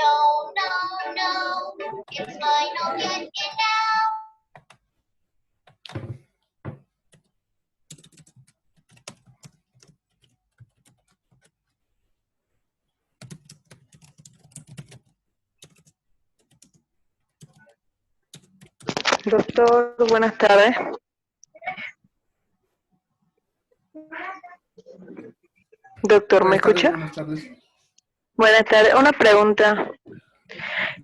No, no, no, it's mine, I'll get it now. Doctor, buenas tardes. Doctor, ¿me Buenas tardes, escucha? buenas tardes. Buenas tardes. Una pregunta.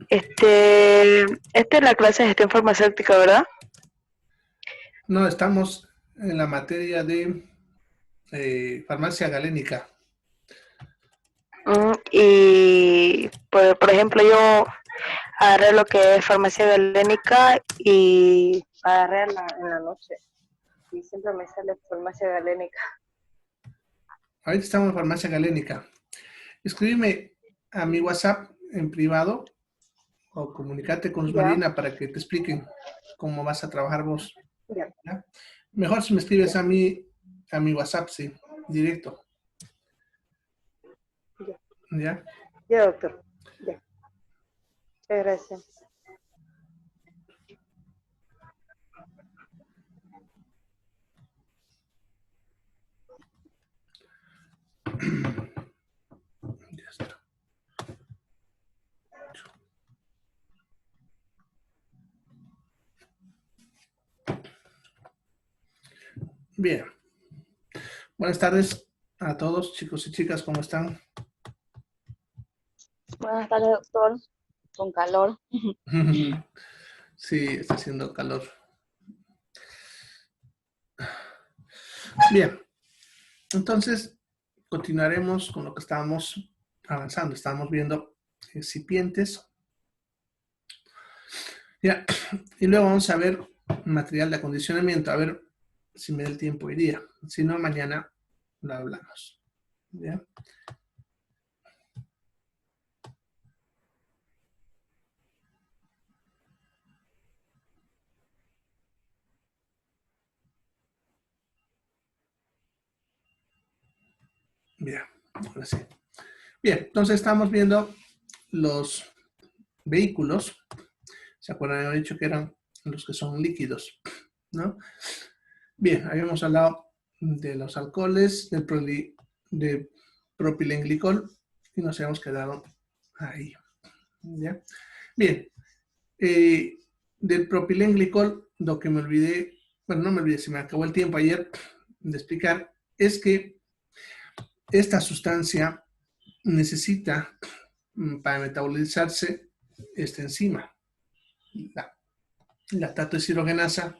Esta es la clase de gestión farmacéutica, ¿verdad? No, estamos en la materia de farmacia galénica. Y, por ejemplo, yo agarré lo que es farmacia galénica y agarré en la noche. Y siempre me sale farmacia galénica. Ahorita estamos en farmacia galénica. Escríbeme a mi WhatsApp en privado o comunícate con Ya. Marina para que te expliquen cómo vas a trabajar vos. Ya. ¿Ya? Mejor si me escribes a mi WhatsApp, sí, directo. Ya. ¿Ya? Ya, doctor. Ya. Muchas gracias. Ya está. Bien. Buenas tardes a todos, chicos y chicas, ¿cómo están? Buenas tardes, doctor. Con calor. Sí, está haciendo calor. Bien, entonces continuaremos con lo que estábamos avanzando. Estábamos viendo excipientes. Ya, y luego vamos a ver material de acondicionamiento. A ver si me da el tiempo hoy día. Si no, mañana lo hablamos. ¿Ya? Bien, ahora sí. Bien, entonces estamos viendo los vehículos. ¿Se acuerdan? Había dicho que eran los que son líquidos, ¿no? Bien, habíamos hablado de los alcoholes, de propilenglicol y nos habíamos quedado ahí. ¿Ya? Bien, del propilenglicol, lo que me olvidé, bueno, no me olvidé, se me acabó el tiempo ayer de explicar, es que esta sustancia necesita, para metabolizarse, esta enzima, la lactato deshidrogenasa,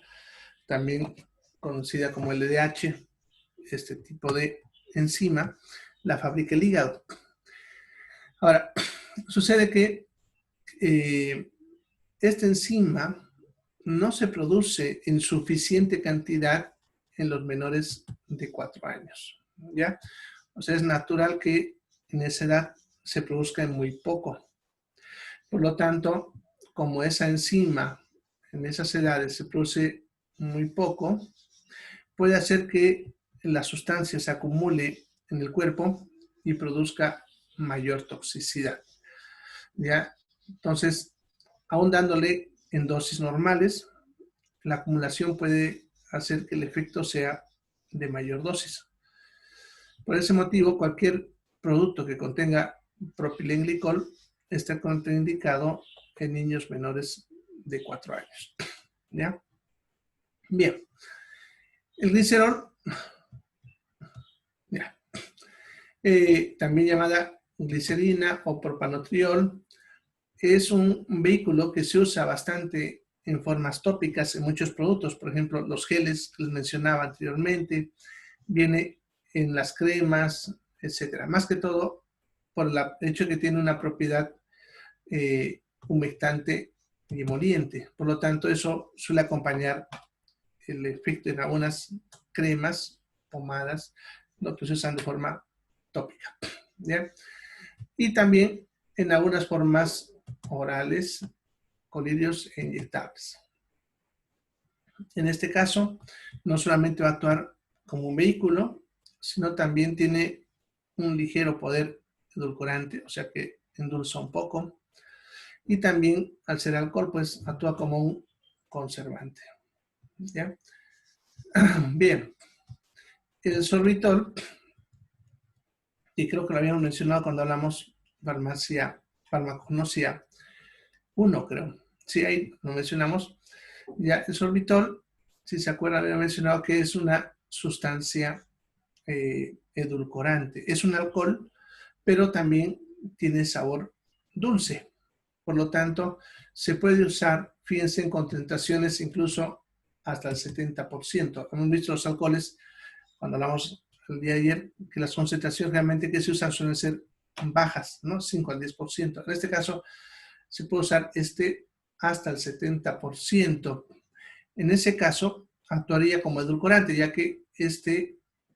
también conocida como LDH, este tipo de enzima, la fabrica el hígado. Ahora, sucede que esta enzima no se produce en suficiente cantidad en los menores de 4 años, ¿ya? O sea, es natural que en esa edad se produzca en muy poco. Por lo tanto, como esa enzima en esas edades se produce muy poco, puede hacer que la sustancia se acumule en el cuerpo y produzca mayor toxicidad. ¿Ya? Entonces, aún dándole en dosis normales, la acumulación puede hacer que el efecto sea de mayor dosis. Por ese motivo, cualquier producto que contenga propilenglicol está contraindicado en niños menores de 4 años. ¿Ya? Bien. El glicerol, ya, también llamada glicerina o propanotriol, es un vehículo que se usa bastante en formas tópicas en muchos productos. Por ejemplo, los geles que les mencionaba anteriormente, viene en las cremas, etcétera. Más que todo por el hecho de que tiene una propiedad humectante y emoliente. Por lo tanto, eso suele acompañar el efecto en algunas cremas, pomadas, lo que se usan de forma tópica. ¿Ya? Y también en algunas formas orales, colirios e inyectables. En este caso, no solamente va a actuar como un vehículo, sino también tiene un ligero poder edulcorante, o sea que endulza un poco. Y también, al ser alcohol, pues actúa como un conservante. ¿Ya? Bien. El sorbitol, y creo que lo habíamos mencionado cuando hablamos farmacognosia 1, creo. Sí, ahí lo mencionamos. Ya, el sorbitol, si se acuerdan, había mencionado que es una sustancia edulcorante. Es un alcohol, pero también tiene sabor dulce. Por lo tanto, se puede usar, fíjense, en concentraciones incluso hasta el 70%. Hemos visto los alcoholes, cuando hablamos el día de ayer, que las concentraciones realmente que se usan suelen ser bajas, ¿no? 5 al 10%. En este caso, se puede usar hasta el 70%. En ese caso, actuaría como edulcorante, ya que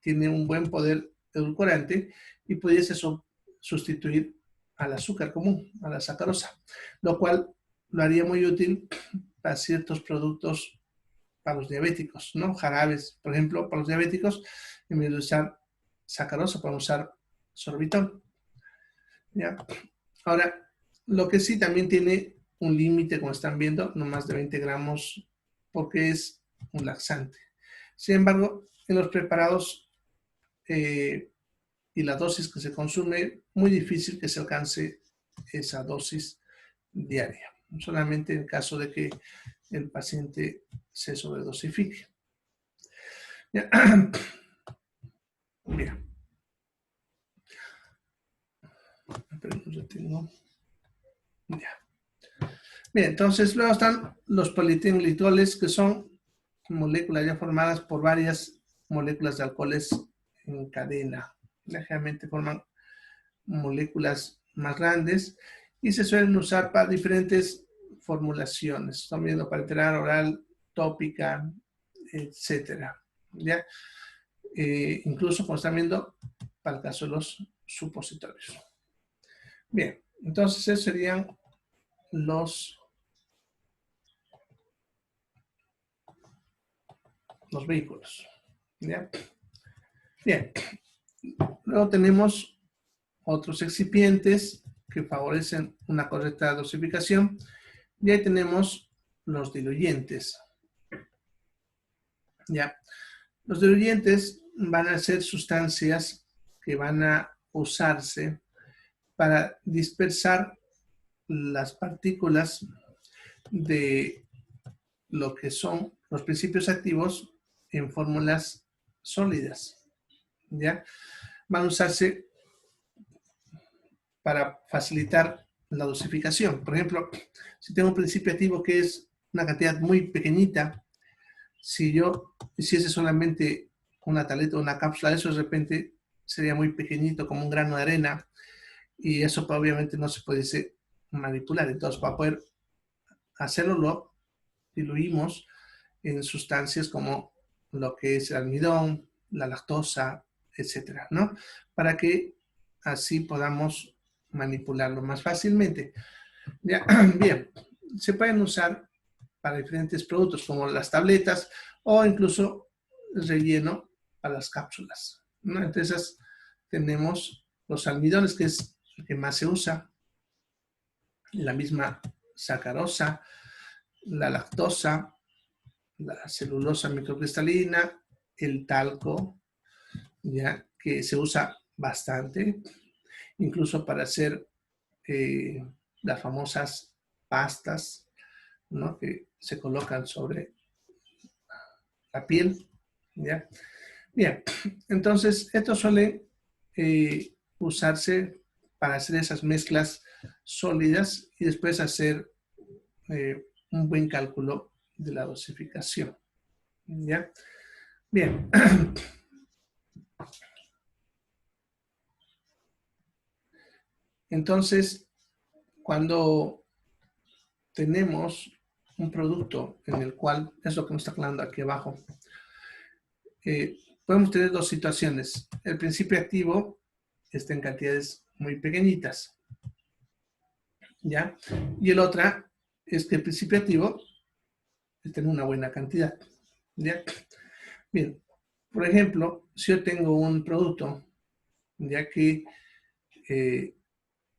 tiene un buen poder edulcorante y pudiese sustituir al azúcar común, a la sacarosa, lo cual lo haría muy útil para ciertos productos para los diabéticos, ¿no? Jarabes, por ejemplo, para los diabéticos, en vez de usar sacarosa, podemos usar sorbitol. ¿Ya? Ahora, lo que sí también tiene un límite, como están viendo, no más de 20 gramos, porque es un laxante. Sin embargo, en los preparados y la dosis que se consume, muy difícil que se alcance esa dosis diaria, solamente en caso de que el paciente se sobredosifique. Bien. Bien, entonces luego están los polietilenglicioles, que son moléculas ya formadas por varias moléculas de alcoholes en cadena. Generalmente forman moléculas más grandes y se suelen usar para diferentes formulaciones. Estamos viendo para enterar oral, tópica, etcétera. ¿Ya? Incluso, como están viendo, para el caso de los supositorios. Bien, entonces esos serían los vehículos. ¿Ya? Bien. Luego tenemos otros excipientes que favorecen una correcta dosificación. Y ahí tenemos los diluyentes. ¿Ya? Los diluyentes van a ser sustancias que van a usarse para dispersar las partículas de lo que son los principios activos en fórmulas sólidas. ¿Ya? Van a usarse para facilitar la dosificación. Por ejemplo, si tengo un principio activo que es una cantidad muy pequeñita, si yo hiciese solamente una tableta o una cápsula, eso de repente sería muy pequeñito, como un grano de arena, y eso obviamente no se puede manipular. Entonces, para poder hacerlo, lo diluimos en sustancias como lo que es el almidón, la lactosa, etcétera, ¿no? Para que así podamos manipularlo más fácilmente. ¿Ya? Bien, se pueden usar para diferentes productos como las tabletas o incluso relleno para las cápsulas, ¿no? Entonces tenemos los almidones, que es el que más se usa, la misma sacarosa, la lactosa, la celulosa microcristalina, el talco, ya que se usa bastante, incluso para hacer las famosas pastas, ¿no? Que se colocan sobre la piel, ¿ya? Bien, entonces esto suele usarse para hacer esas mezclas sólidas y después hacer un buen cálculo de la dosificación, ¿ya? Bien. Entonces, cuando tenemos un producto en el cual, es lo que nos está hablando aquí abajo, podemos tener dos situaciones. El principio activo está en cantidades muy pequeñitas, ¿ya? Y el otra es que el principio activo está en una buena cantidad, ¿ya? Bien, por ejemplo, si yo tengo un producto, ya que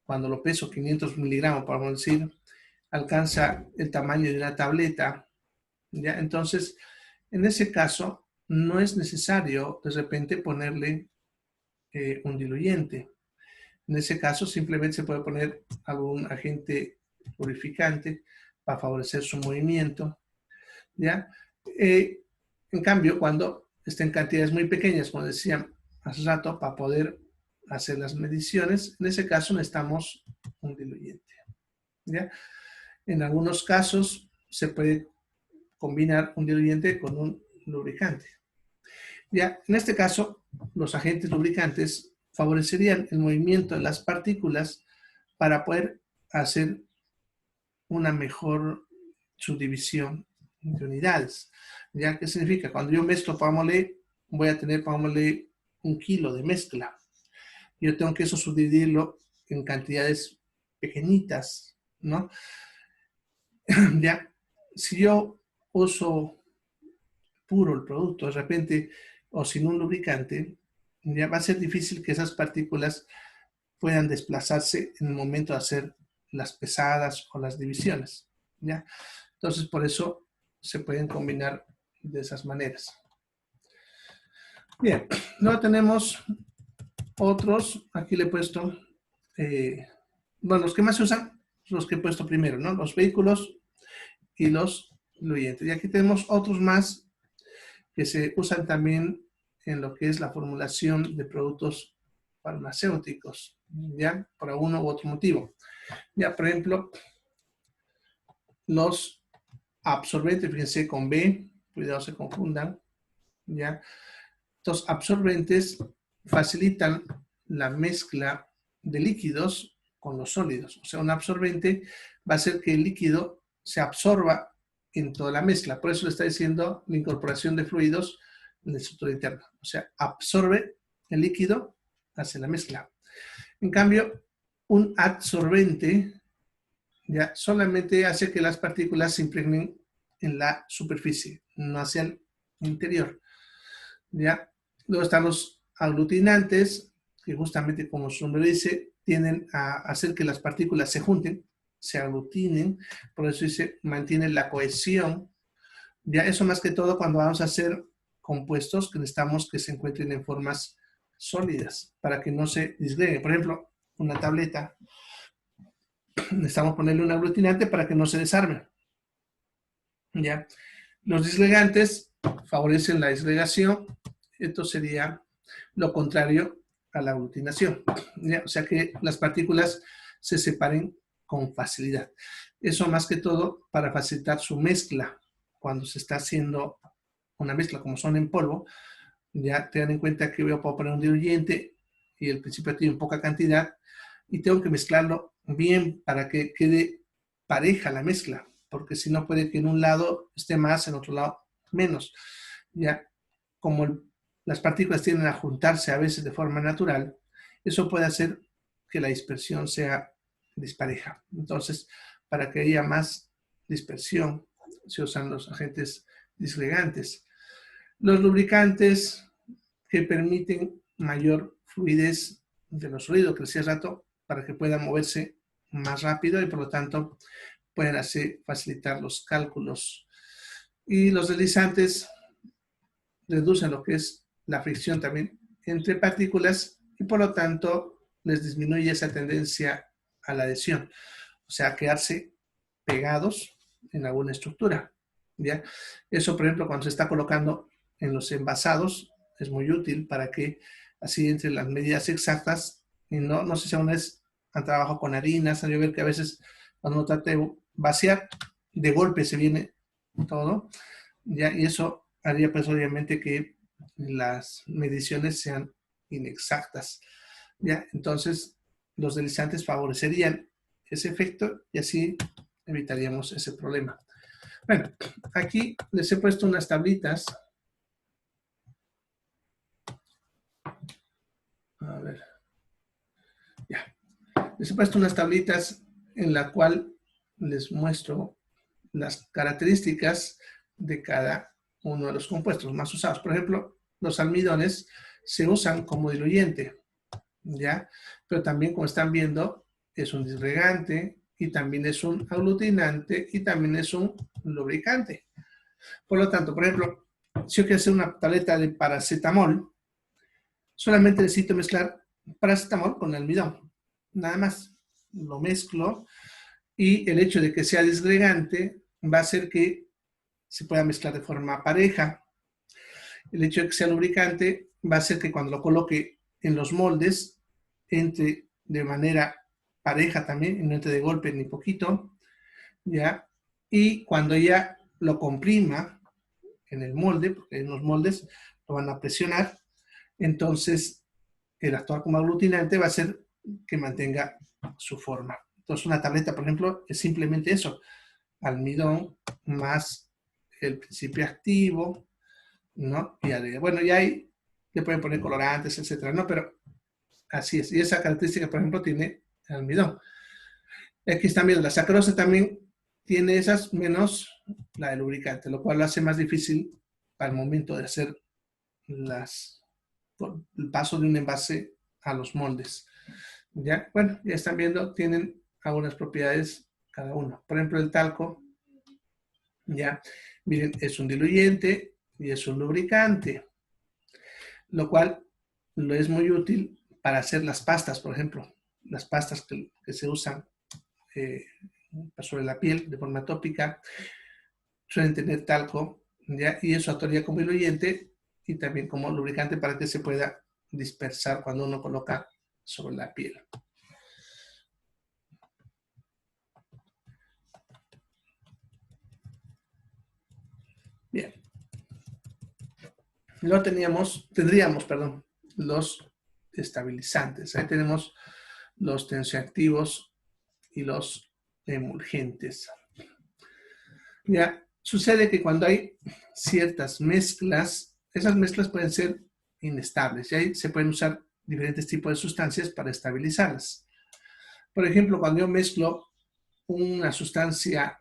cuando lo peso 500 miligramos, podemos decir, alcanza el tamaño de una tableta, ¿ya? Entonces, en ese caso, no es necesario de repente ponerle un diluyente. En ese caso, simplemente se puede poner algún agente purificante para favorecer su movimiento, ¿ya? En cambio, cuando está en cantidades muy pequeñas, como decía hace rato, para poder hacer las mediciones, en ese caso necesitamos un diluyente, ¿ya? En algunos casos se puede combinar un diluyente con un lubricante. Ya, en este caso, los agentes lubricantes favorecerían el movimiento de las partículas para poder hacer una mejor subdivisión de unidades. ¿Ya? ¿Qué significa? Cuando yo mezclo palmolé, voy a tener palmolé 1 kilo de mezcla. Yo tengo que eso subdividirlo en cantidades pequeñitas, ¿no? Ya, si yo uso puro el producto de repente o sin un lubricante, ya va a ser difícil que esas partículas puedan desplazarse en el momento de hacer las pesadas o las divisiones, ¿ya? Entonces, por eso se pueden combinar de esas maneras. Bien, luego tenemos otros, aquí le he puesto, bueno, los que más se usan, los que he puesto primero, ¿no? Los vehículos y los diluyentes. Y aquí tenemos otros más que se usan también en lo que es la formulación de productos farmacéuticos, ¿ya? Por uno u otro motivo. Ya, por ejemplo, los absorbentes, fíjense con B, cuidado se confundan, ¿ya? Estos absorbentes facilitan la mezcla de líquidos con los sólidos. O sea, un absorbente va a hacer que el líquido se absorba en toda la mezcla. Por eso le está diciendo la incorporación de fluidos en el estructura interna. O sea, absorbe el líquido hacia la mezcla. En cambio, un adsorbente ya solamente hace que las partículas se impregnen en la superficie, no hacia el interior. ¿Ya? Luego están los aglutinantes, que justamente como su nombre dice, tienden a hacer que las partículas se junten, se aglutinen, por eso dice, mantienen la cohesión. Ya eso más que todo cuando vamos a hacer compuestos que necesitamos que se encuentren en formas sólidas, para que no se disgreguen. Por ejemplo, una tableta, necesitamos ponerle un aglutinante para que no se desarme. ¿Ya? Los disgregantes favorecen la disgregación. Esto sería lo contrario a la aglutinación, ¿ya? O sea que las partículas se separen con facilidad. Eso más que todo para facilitar su mezcla. Cuando se está haciendo una mezcla como son en polvo, ya tengan en cuenta que voy a poner un diluyente y el principio tiene poca cantidad y tengo que mezclarlo bien para que quede pareja la mezcla, porque si no puede que en un lado esté más, en otro lado menos. Ya como las partículas tienden a juntarse a veces de forma natural, eso puede hacer que la dispersión sea dispareja. Entonces, para que haya más dispersión, se usan los agentes disgregantes. Los lubricantes que permiten mayor fluidez de los fluidos, que decía rato, para que puedan moverse más rápido y por lo tanto pueden así facilitar los cálculos. Y los deslizantes reducen lo que es la fricción también entre partículas y por lo tanto les disminuye esa tendencia a la adhesión, o sea, a quedarse pegados en alguna estructura, ¿ya? Eso, por ejemplo, cuando se está colocando en los envasados, es muy útil para que así entre las medidas exactas, y no sé si aún han trabajado con harinas, yo veo que a veces cuando uno trata de vaciar, de golpe se viene todo, ¿ya? Y eso haría pues obviamente que las mediciones sean inexactas, ¿ya? Entonces, los deslizantes favorecerían ese efecto y así evitaríamos ese problema. Bueno, aquí les he puesto unas tablitas. A ver. Ya. Les he puesto unas tablitas en la cual les muestro las características de cada uno de los compuestos más usados. Por ejemplo, los almidones se usan como diluyente, ¿ya? Pero también, como están viendo, es un disgregante y también es un aglutinante y también es un lubricante. Por lo tanto, por ejemplo, si yo quiero hacer una tableta de paracetamol, solamente necesito mezclar paracetamol con almidón. Nada más. Lo mezclo y el hecho de que sea disgregante va a hacer que se pueda mezclar de forma pareja. El hecho de que sea lubricante va a hacer que cuando lo coloque en los moldes entre de manera pareja también, y no entre de golpe ni poquito, ¿ya? Y cuando ya lo comprima en el molde, porque en los moldes lo van a presionar, entonces el actuar como aglutinante va a hacer que mantenga su forma. Entonces una tableta, por ejemplo, es simplemente eso, almidón más el principio activo, ¿no? Y bueno, ya ahí le pueden poner colorantes, etcétera, ¿no? Pero así es. Y esa característica, por ejemplo, tiene el almidón. Aquí están viendo, la sacarosa también tiene esas menos la de lubricante, lo cual lo hace más difícil al momento de hacer el paso de un envase a los moldes. ¿Ya? Bueno, ya están viendo, tienen algunas propiedades cada uno. Por ejemplo, el talco, ya, miren, es un diluyente y es un lubricante, lo cual lo es muy útil para hacer las pastas, por ejemplo, las pastas que se usan sobre la piel de forma tópica, suelen tener talco, ¿ya? Y eso actuaría como diluyente y también como lubricante para que se pueda dispersar cuando uno coloca sobre la piel. Bien. Luego tendríamos, los estabilizantes. Ahí tenemos los tensioactivos y los emulgentes. Ya, sucede que cuando hay ciertas mezclas, esas mezclas pueden ser inestables y ahí se pueden usar diferentes tipos de sustancias para estabilizarlas. Por ejemplo, cuando yo mezclo una sustancia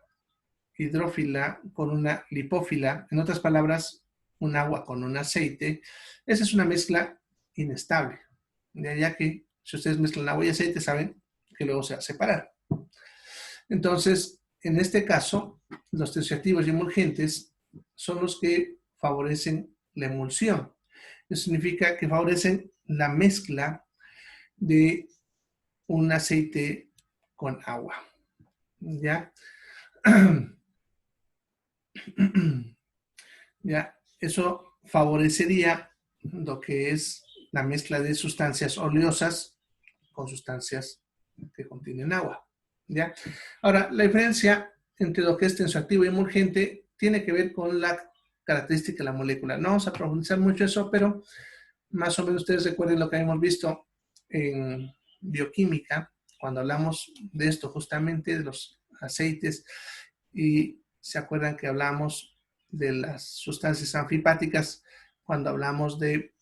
hidrófila con una lipófila, en otras palabras, un agua con un aceite, esa es una mezcla inestable, ya que si ustedes mezclan agua y aceite saben que luego se va a separar. Entonces, en este caso, los tensioactivos y emulgentes son los que favorecen la emulsión. Eso significa que favorecen la mezcla de un aceite con agua. ¿Ya? ¿Ya? Eso favorecería lo que es la mezcla de sustancias oleosas con sustancias que contienen agua. ¿Ya? Ahora, la diferencia entre lo que es tensioactivo y emulgente tiene que ver con la característica de la molécula. No vamos a profundizar mucho eso, pero más o menos ustedes recuerden lo que hemos visto en bioquímica, cuando hablamos de esto justamente, de los aceites, y se acuerdan que hablamos de las sustancias anfipáticas cuando hablamos de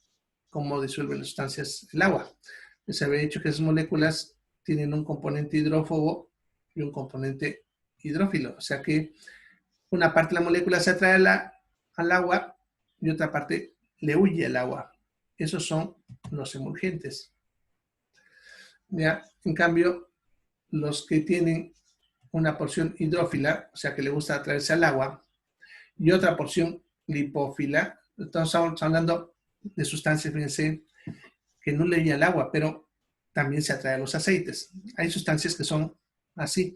cómo disuelven las sustancias el agua. Les había dicho que esas moléculas tienen un componente hidrófobo y un componente hidrófilo, o sea que una parte de la molécula se atrae al agua y otra parte le huye al agua. Esos son los emulgentes. ¿Ya? En cambio, los que tienen una porción hidrófila, o sea que le gusta atraerse al agua, y otra porción lipófila, estamos hablando de sustancias, fíjense, que no le huye al agua, pero también se atrae a los aceites. Hay sustancias que son así,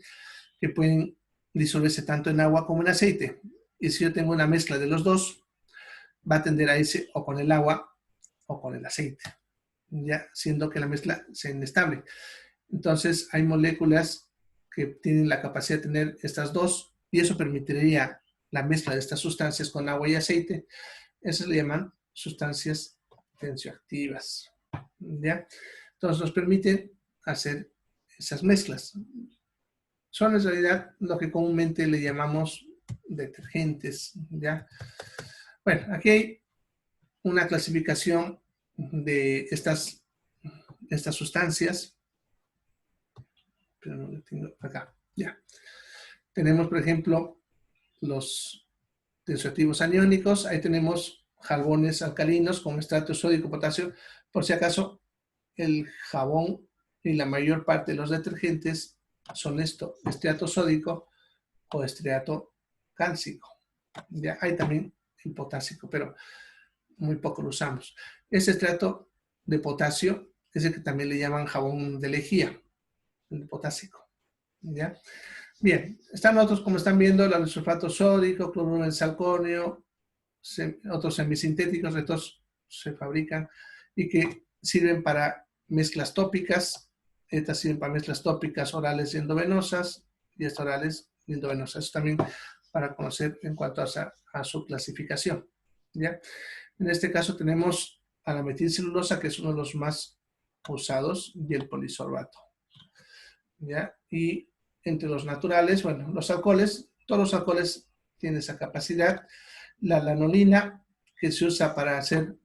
que pueden disolverse tanto en agua como en aceite. Y si yo tengo una mezcla de los dos, va a tender a irse o con el agua o con el aceite, ya siendo que la mezcla sea inestable. Entonces hay moléculas que tienen la capacidad de tener estas dos y eso permitiría la mezcla de estas sustancias con agua y aceite. Esas le llaman sustancias tensioactivas, ¿ya? Entonces nos permiten hacer esas mezclas. Son en realidad lo que comúnmente le llamamos detergentes, ¿ya? Bueno, aquí hay una clasificación de estas sustancias. Pero no lo tengo acá, ya. Tenemos, por ejemplo, los tensioactivos aniónicos. Ahí tenemos jabones alcalinos con estrato sódico, potasio. Por si acaso, el jabón y la mayor parte de los detergentes son esto, esteato sódico o esteato cálcico. Ya hay también el potásico, pero muy poco lo usamos. Ese esteato de potasio es el que también le llaman jabón de lejía, el potásico. ¿Ya? Bien, están otros, como están viendo, el sulfato sódico, cloruro de salconio, otros semisintéticos, estos se fabrican y que sirven para mezclas tópicas. Estas sirven para mezclas tópicas orales y endovenosas, y estas orales y endovenosas. Eso también para conocer en cuanto a su clasificación. ¿Ya? En este caso tenemos a la metilcelulosa, que es uno de los más usados, y el polisorbato. ¿Ya? Y entre los naturales, bueno, los alcoholes, todos los alcoholes tienen esa capacidad. La lanolina, que se usa para hacer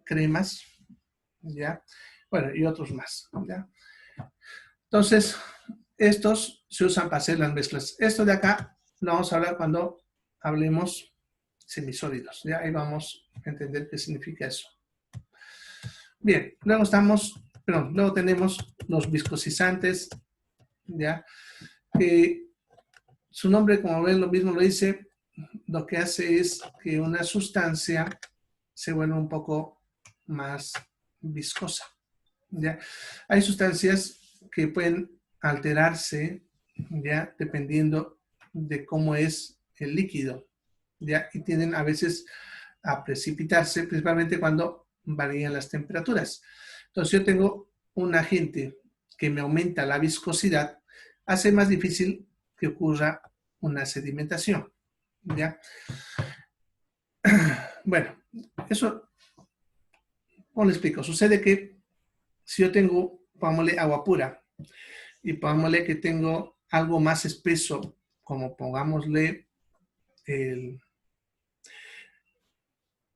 cremas, ¿ya? Bueno, y otros más, ¿ya? Entonces, estos se usan para hacer las mezclas. Esto de acá lo vamos a hablar cuando hablemos semisólidos, ¿ya? Ahí vamos a entender qué significa eso. Bien, luego tenemos los viscosizantes, ¿ya? Que su nombre, como ven, lo mismo lo dice, lo que hace es que una sustancia se vuelva un poco más viscosa, ¿ya? Hay sustancias que pueden alterarse, ¿ya? Dependiendo de cómo es el líquido, ¿ya? Y tienden a veces a precipitarse, principalmente cuando varían las temperaturas. Entonces, yo tengo un agente que me aumenta la viscosidad, hace más difícil que ocurra una sedimentación, ¿ya? Bueno, eso, ¿cómo le explico? Sucede que si yo tengo, pongámosle, agua pura, y pongámosle que tengo algo más espeso, como pongámosle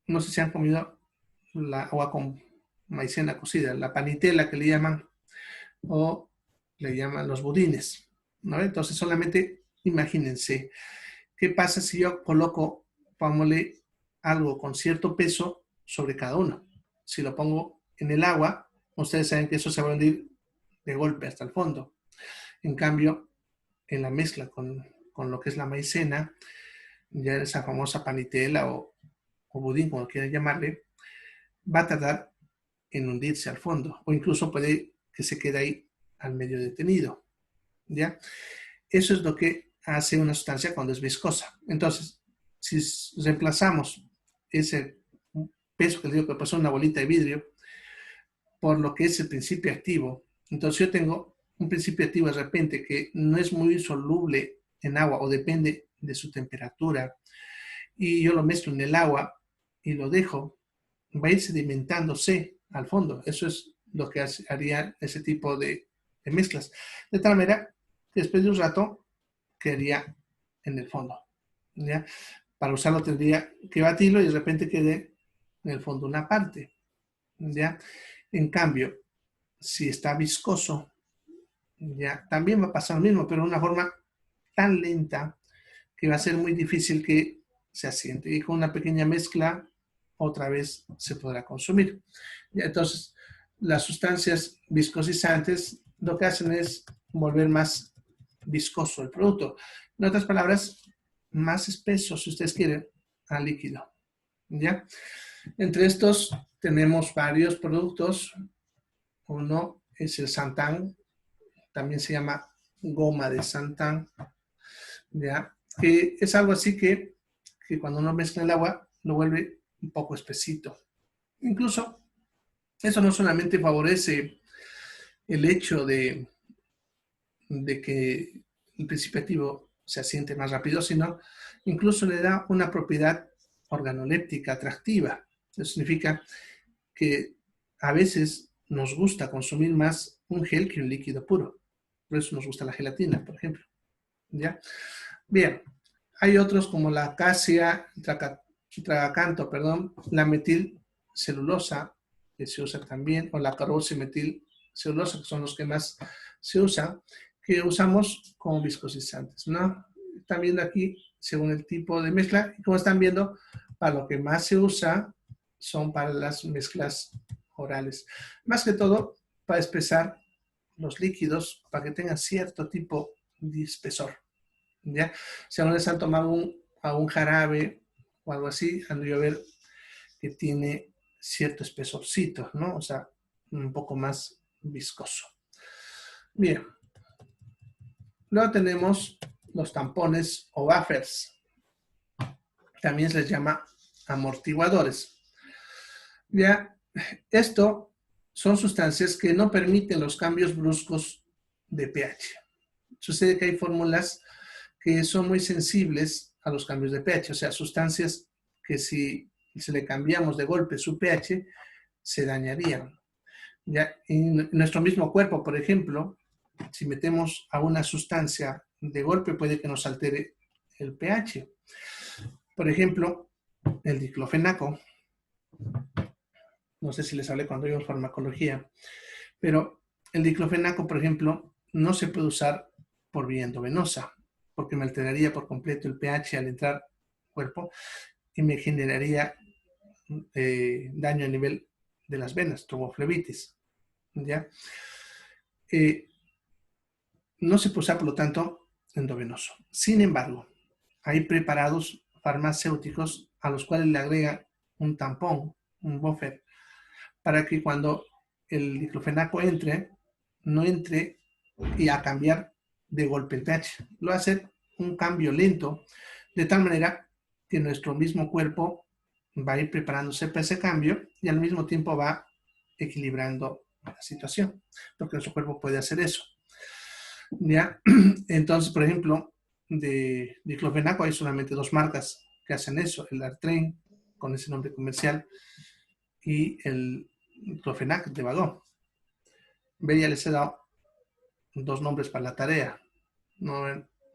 no sé si han comido la agua con maicena cocida, la panitela que le llaman, o le llaman los budines, ¿no? Entonces solamente imagínense, ¿qué pasa si yo coloco, pongámosle, algo con cierto peso sobre cada uno? Si lo pongo en el agua, ustedes saben que eso se va a hundir de golpe hasta el fondo. En cambio, en la mezcla con lo que es la maicena, ya esa famosa panitela o budín, como quieran llamarle, va a tardar en hundirse al fondo, o incluso puede que se quede ahí al medio detenido, ¿ya? Eso es lo que hace una sustancia cuando es viscosa. Entonces, si reemplazamos ese peso que les digo que pasó una bolita de vidrio por lo que es el principio activo, entonces yo tengo un principio activo de repente que no es muy soluble en agua o depende de su temperatura, y yo lo mezclo en el agua y lo dejo, va a ir sedimentándose al fondo. Eso es lo que haría ese tipo de mezclas. De tal manera que después de un rato quedaría en el fondo, ¿ya? Para usarlo tendría que batirlo y de repente quede en el fondo una parte, ¿ya? En cambio, si está viscoso, ya también va a pasar lo mismo, pero de una forma tan lenta que va a ser muy difícil que se asiente. Y con una pequeña mezcla, otra vez se podrá consumir. Entonces, las sustancias viscosizantes lo que hacen es volver más viscoso el producto. En otras palabras, más espeso, si ustedes quieren, al líquido. ¿Ya? Entre estos tenemos varios productos. Uno es el Santan, también se llama goma de Santan, ¿ya? Que es algo así que cuando uno mezcla el agua lo vuelve un poco espesito. Incluso eso no solamente favorece el hecho de que el principio activo se asiente más rápido, sino incluso le da una propiedad organoléptica atractiva. Eso significa que a veces nos gusta consumir más un gel que un líquido puro. Por eso nos gusta la gelatina, por ejemplo. ¿Ya? Bien, hay otros como la acacia, tragacanto, la metilcelulosa, que se usa también, o la carboximetilcelulosa, que son los que más se usan, que usamos como viscosizantes, ¿no? Están viendo aquí, según el tipo de mezcla, y como están viendo, para lo que más se usa son para las mezclas orales. Más que todo, para espesar los líquidos, para que tengan cierto tipo de espesor. ¿Ya? Si alguna vez han tomado un jarabe o algo así, han de ver que tiene cierto espesorcito, ¿no? O sea, un poco más viscoso. Bien. Luego tenemos los tampones o buffers. También se les llama amortiguadores. Ya, esto son sustancias que no permiten los cambios bruscos de pH. Sucede que hay fórmulas que son muy sensibles a los cambios de pH, o sea, sustancias que si se le cambiamos de golpe su pH, se dañarían. ¿Ya? En nuestro mismo cuerpo, por ejemplo, si metemos a una sustancia de golpe, puede que nos altere el pH. Por ejemplo, el diclofenaco. No sé si les hablé cuando vimos farmacología, pero el diclofenaco, por ejemplo, no se puede usar por vía endovenosa, porque me alteraría por completo el pH al entrar al cuerpo y me generaría daño a nivel de las venas, tromboflebitis. ¿Ya? No se puede usar, por lo tanto, endovenoso. Sin embargo, hay preparados farmacéuticos a los cuales le agregan un tampón, un buffer, para que cuando el diclofenaco entre, no entre y a cambiar de golpe el pH. Lo hace un cambio lento, de tal manera que nuestro mismo cuerpo va a ir preparándose para ese cambio y al mismo tiempo va equilibrando la situación, porque nuestro cuerpo puede hacer eso. ¿Ya? Entonces, por ejemplo, de diclofenaco hay solamente dos marcas que hacen eso, el Artrein, con ese nombre comercial, y el diclofenac de Vagón. Ve, ya les he dado dos nombres para la tarea, no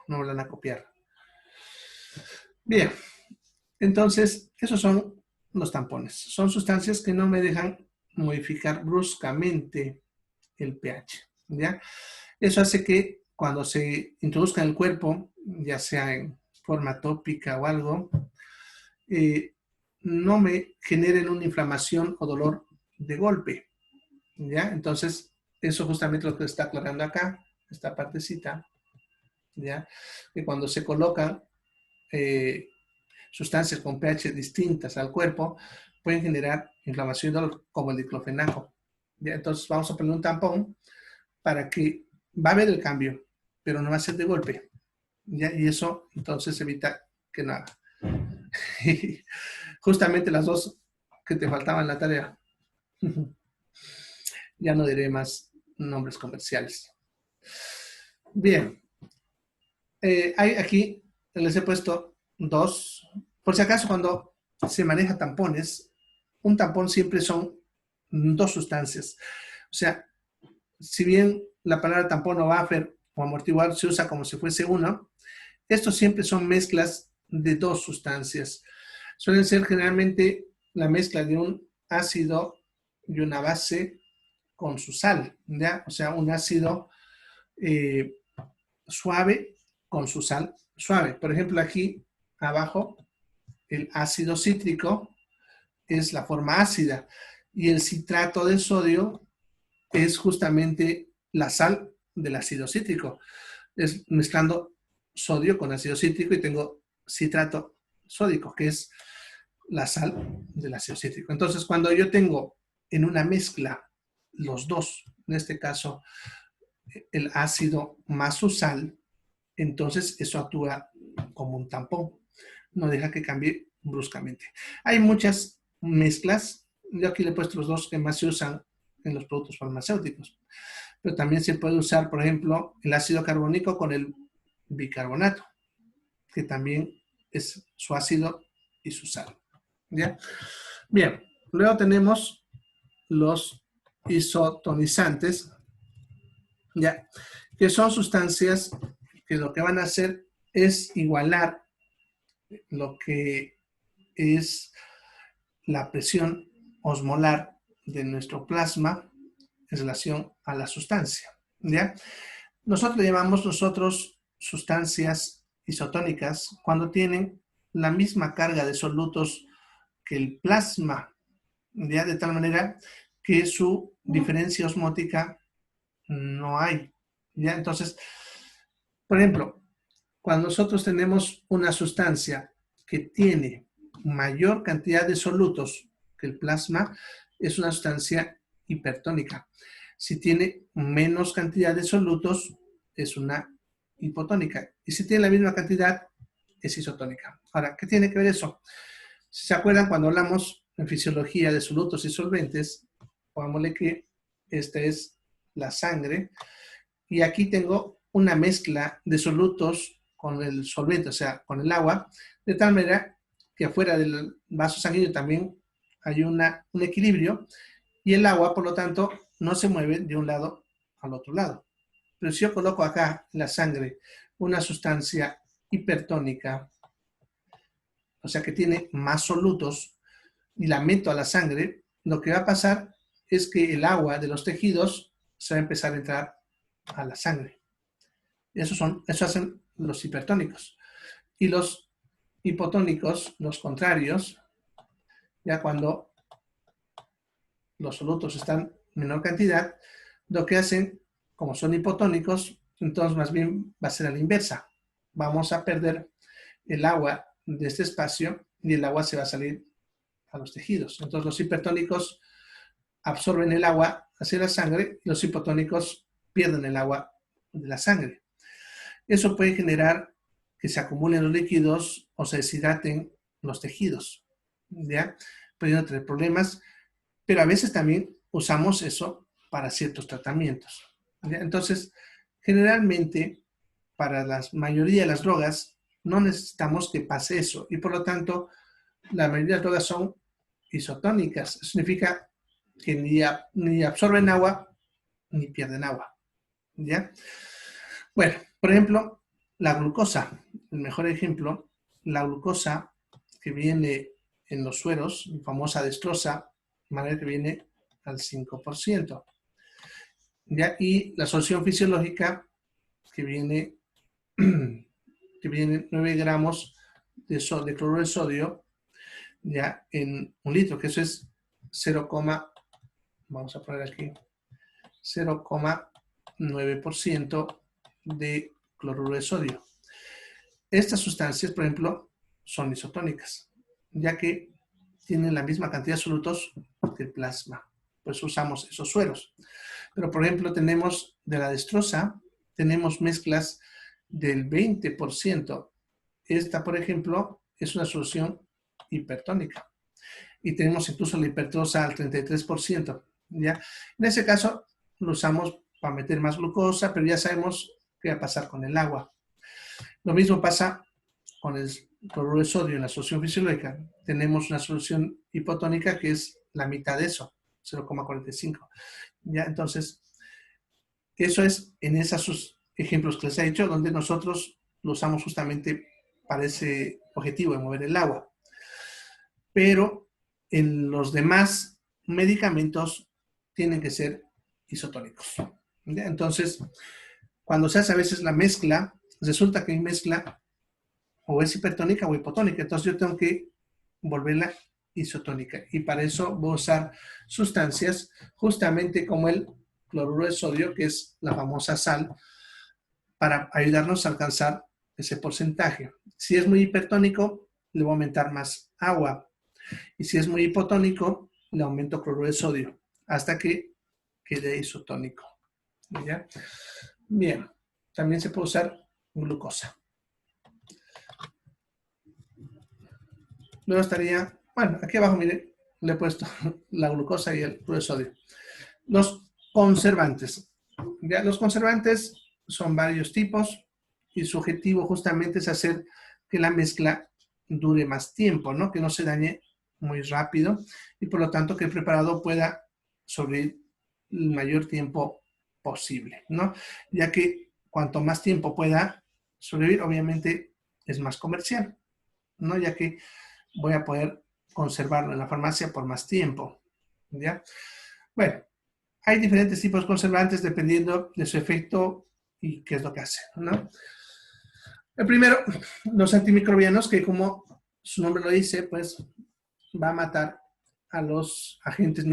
me van a copiar. Bien, entonces, esos son los tampones. Son sustancias que no me dejan modificar bruscamente el pH, ¿ya? Eso hace que cuando se introduzca en el cuerpo, ya sea en forma tópica o algo, no me generen una inflamación o dolor de golpe, ¿ya? Entonces, eso justamente lo que está aclarando acá, esta partecita, ¿ya? Que cuando se colocan sustancias con pH distintas al cuerpo, pueden generar inflamación y dolor, como el diclofenaco, ¿ya? Entonces, vamos a poner un tampón para que va a haber el cambio, pero no va a ser de golpe, ¿ya? Y eso entonces evita que no haga. Justamente las dos que te faltaban en la tarea. Ya no diré más nombres comerciales. Bien. Hay aquí, les he puesto dos. Por si acaso, cuando se maneja tampones, un tampón siempre son dos sustancias. O sea, si bien la palabra tampón o buffer o amortiguador se usa como si fuese uno, estos siempre son mezclas de dos sustancias. Suelen ser generalmente la mezcla de un ácido y una base con su sal, ¿ya? O sea, un ácido suave con su sal suave. Por ejemplo, aquí abajo, el ácido cítrico es la forma ácida y el citrato de sodio es justamente la sal del ácido cítrico. Es mezclando sodio con ácido cítrico y tengo citrato sódico, que es la sal del ácido cítrico. Entonces, cuando yo tengo en una mezcla los dos, en este caso el ácido más su sal, entonces eso actúa como un tampón, no deja que cambie bruscamente. Hay muchas mezclas, yo aquí le he puesto los dos que más se usan en los productos farmacéuticos, pero también se puede usar, por ejemplo, el ácido carbónico con el bicarbonato, que también es su ácido y su sal. ¿Ya? Bien, luego tenemos los isotonizantes, ¿ya? Que son sustancias que lo que van a hacer es igualar lo que es la presión osmolar de nuestro plasma en relación a la sustancia, ¿ya? Nosotros le llamamos sustancias isotónicas cuando tienen la misma carga de solutos que el plasma, ¿ya? De tal manera que su diferencia osmótica no hay, ¿ya? Entonces, por ejemplo, cuando nosotros tenemos una sustancia que tiene mayor cantidad de solutos que el plasma, es una sustancia hipertónica. Si tiene menos cantidad de solutos, es una hipotónica. Y si tiene la misma cantidad, es isotónica. Ahora, ¿qué tiene que ver eso? Si se acuerdan, cuando hablamos en fisiología de solutos y solventes, pongámosle que esta es la sangre, y aquí tengo una mezcla de solutos con el solvente, o sea, con el agua, de tal manera que afuera del vaso sanguíneo también hay un equilibrio, y el agua, por lo tanto, no se mueve de un lado al otro lado. Pero si yo coloco acá en la sangre una sustancia hipertónica, o sea que tiene más solutos, y la meto a la sangre, lo que va a pasar es que el agua de los tejidos se va a empezar a entrar a la sangre. Eso hacen los hipertónicos. Y los hipotónicos, los contrarios, ya cuando los solutos están en menor cantidad, lo que hacen, como son hipotónicos, entonces más bien va a ser a la inversa. Vamos a perder el agua de este espacio y el agua se va a salir a los tejidos. Entonces los hipertónicos absorben el agua hacia la sangre y los hipotónicos pierden el agua de la sangre. Eso puede generar que se acumulen los líquidos o se deshidraten los tejidos, ¿ya? Pueden tener problemas, pero a veces también usamos eso para ciertos tratamientos, ¿ya? Entonces, generalmente, para la mayoría de las drogas, no necesitamos que pase eso, y por lo tanto, la mayoría de las drogas son isotónicas. Eso significa que ni absorben agua, ni pierden agua, ¿ya? Bueno, por ejemplo, la glucosa, el mejor ejemplo, la glucosa que viene en los sueros, la famosa dextrosa, de manera que viene al 5%. ¿Ya? Y la solución fisiológica que viene 9 gramos de cloruro de sodio, ya en un litro, que eso es 0, vamos a poner aquí, 0,9% de cloruro de sodio. Estas sustancias, por ejemplo, son isotónicas, ya que tienen la misma cantidad de solutos que el plasma. Pues usamos esos sueros. Pero, por ejemplo, tenemos de la dextrosa, tenemos mezclas del 20%. Esta, por ejemplo, es una solución hipertónica. Y tenemos incluso la hipertrosa al 33%. ¿Ya? En ese caso, lo usamos para meter más glucosa, pero ya sabemos qué va a pasar con el agua. Lo mismo pasa con el cloruro de sodio en la solución fisiológica. Tenemos una solución hipotónica que es la mitad de eso, 0,45. ¿Ya? Entonces, eso es en esos ejemplos que les he dicho, donde nosotros lo usamos justamente para ese objetivo de mover el agua. Pero en los demás medicamentos tienen que ser isotónicos. ¿Ya? Entonces, cuando se hace a veces la mezcla, resulta que mi mezcla o es hipertónica o hipotónica. Entonces yo tengo que volverla isotónica. Y para eso voy a usar sustancias justamente como el cloruro de sodio, que es la famosa sal, para ayudarnos a alcanzar ese porcentaje. Si es muy hipertónico, le voy a aumentar más agua. Y si es muy hipotónico, le aumento cloruro de sodio hasta que quede isotónico. ¿Ya? Bien. También se puede usar glucosa. Luego estaría, bueno, aquí abajo, mire, le he puesto la glucosa y el cloruro de sodio. Los conservantes. ¿Ya? Los conservantes son varios tipos y su objetivo justamente es hacer que la mezcla dure más tiempo, ¿no? Que no se dañe muy rápido y por lo tanto que el preparado pueda sobrevivir el mayor tiempo posible, ¿no? Ya que cuanto más tiempo pueda sobrevivir, obviamente es más comercial, ¿no? Ya que voy a poder conservarlo en la farmacia por más tiempo, ¿ya? Bueno, hay diferentes tipos de conservantes dependiendo de su efecto y qué es lo que hacen, ¿no? El primero, los antimicrobianos, que como su nombre lo dice, pues va a matar a los agentes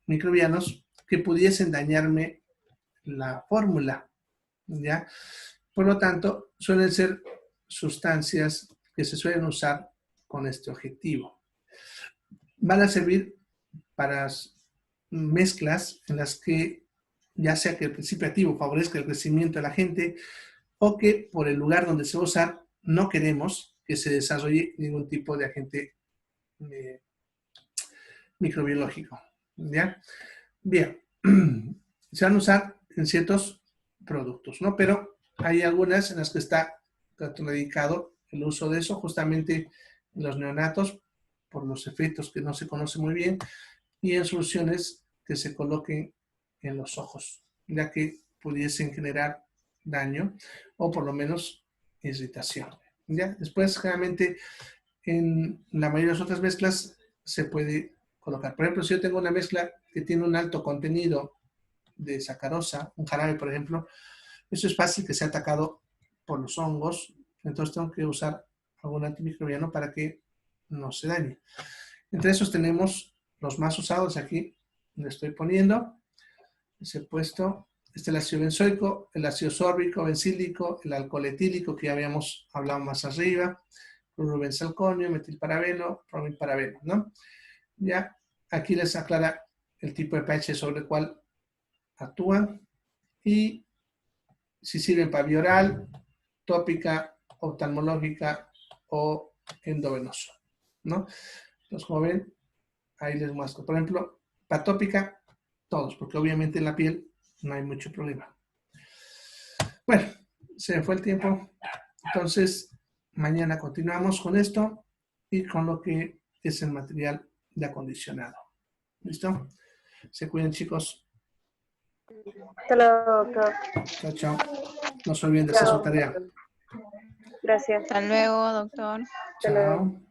microbianos que pudiesen dañarme la fórmula, ¿ya? Por lo tanto, suelen ser sustancias que se suelen usar con este objetivo. Van a servir para mezclas en las que ya sea que el principio activo favorezca el crecimiento de la gente o que por el lugar donde se va a usar no queremos que se desarrolle ningún tipo de agente microbiológico. ¿Ya? Bien, se van a usar en ciertos productos, ¿no? Pero hay algunas en las que está contraindicado el uso de eso, justamente en los neonatos, por los efectos que no se conocen muy bien, y en soluciones que se coloquen en los ojos, ya que pudiesen generar daño o por lo menos irritación. ¿Ya? Después, generalmente, en la mayoría de las otras mezclas se puede colocar. Por ejemplo, si yo tengo una mezcla que tiene un alto contenido de sacarosa, un jarabe, por ejemplo, eso es fácil que sea atacado por los hongos, entonces tengo que usar algún antimicrobiano para que no se dañe. Entre esos tenemos los más usados aquí, le estoy poniendo, les he puesto, el ácido benzoico, el ácido sórbico, bencílico, el alcohol etílico, que ya habíamos hablado más arriba, clorubenzalconio, metilparabeno, bromilparabeno, ¿no? Ya aquí les aclara el tipo de pH sobre el cual actúan y si sirven para vía oral, tópica, oftalmológica o endovenoso, ¿no? Entonces, como ven, ahí les muestro. Por ejemplo, para tópica, todos, porque obviamente en la piel no hay mucho problema. Bueno, se me fue el tiempo. Entonces, mañana continuamos con esto y con lo que es el material de acondicionado. ¿Listo? Se cuiden, chicos. Hasta luego, doctor. Chao, chao. No se olviden de hacer su tarea. Gracias. Hasta luego, doctor. Hasta luego. Chao.